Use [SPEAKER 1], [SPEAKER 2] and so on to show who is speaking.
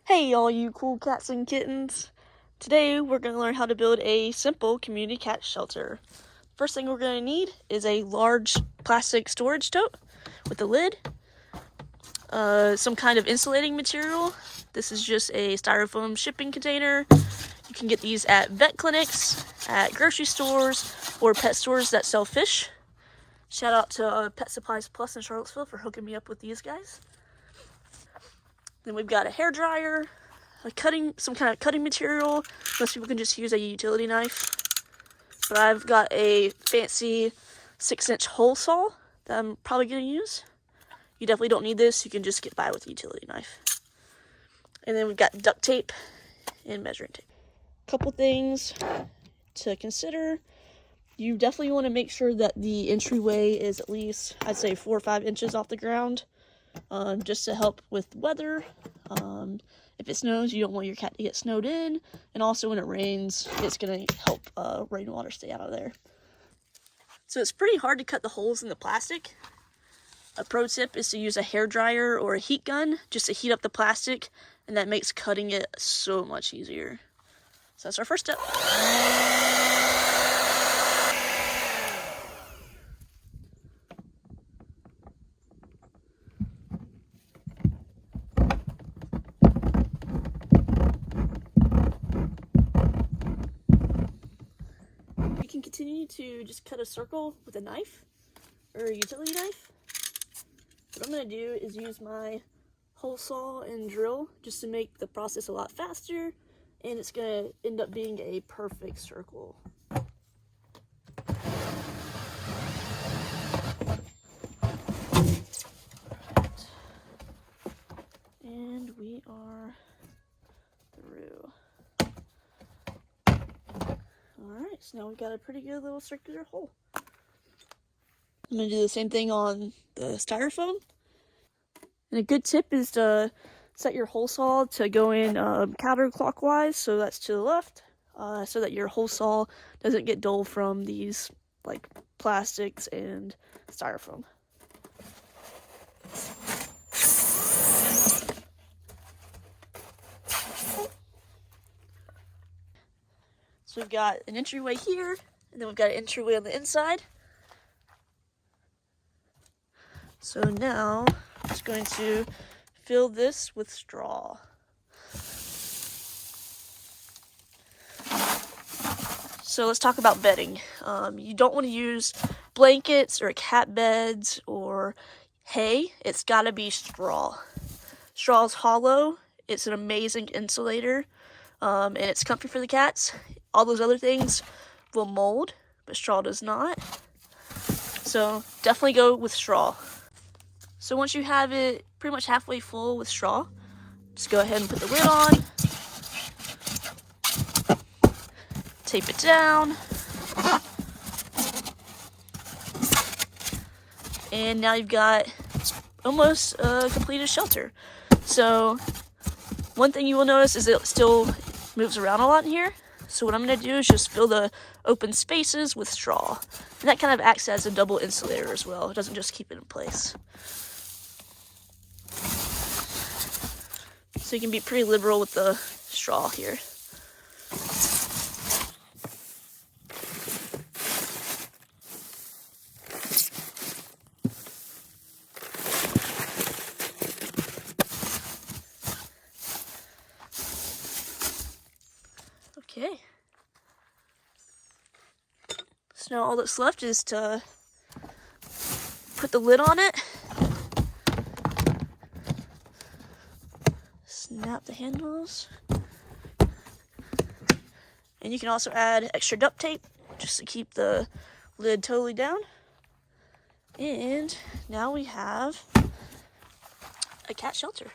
[SPEAKER 1] Hey all you cool cats and kittens! Today we're going to learn how to build a simple community cat shelter. First thing we're going to need is a large plastic storage tote with a lid, some kind of insulating material. This is just a styrofoam shipping container. You can get these at vet clinics, at grocery stores, or pet stores that sell fish. Shout out to Pet Supplies Plus in Charlottesville for hooking me up with these guys. Then we've got a hair dryer, some kind of cutting material. Most people can just use a utility knife. But I've got a fancy 6-inch hole saw that I'm probably going to use. You definitely don't need this. You can just get by with a utility knife. And then we've got duct tape and measuring tape. Couple things to consider. You definitely want to make sure that the entryway is at least, I'd say, 4 or 5 inches off the ground. Just to help with weather. If it snows, you don't want your cat to get snowed in, and also when it rains, it's going to help rainwater stay out of there. So it's pretty hard to cut the holes in the plastic. A pro tip is to use a hair dryer or a heat gun just to heat up the plastic, and that makes cutting it so much easier. So that's our first step. You can continue to just cut a circle with a knife or a utility knife. What I'm going to do is use my hole saw and drill just to make the process a lot faster, and it's going to end up being a perfect circle. And we are through. Alright, so now we've got a pretty good little circular hole. I'm going to do the same thing on the styrofoam. And a good tip is to set your hole saw to go in counterclockwise, so that's to the left, so that your hole saw doesn't get dull from these like plastics and styrofoam. So we've got an entryway here, and then we've got an entryway on the inside. So now I'm just going to fill this with straw. So let's talk about bedding. You don't want to use blankets or cat beds or hay. It's got to be straw. Straw is hollow. It's an amazing insulator, and it's comfy for the cats. All those other things will mold, but straw does not. So definitely go with straw. So once you have it pretty much halfway full with straw, just go ahead and put the lid on, tape it down, and now you've got almost a completed shelter. So one thing you will notice is it still moves around a lot in here. So what I'm going to do is just fill the open spaces with straw. And that kind of acts as a double insulator as well. It doesn't just keep it in place. So you can be pretty liberal with the straw here. Okay. So now all that's left is to put the lid on it. Snap the handles. And you can also add extra duct tape just to keep the lid totally down. And now we have a cat shelter.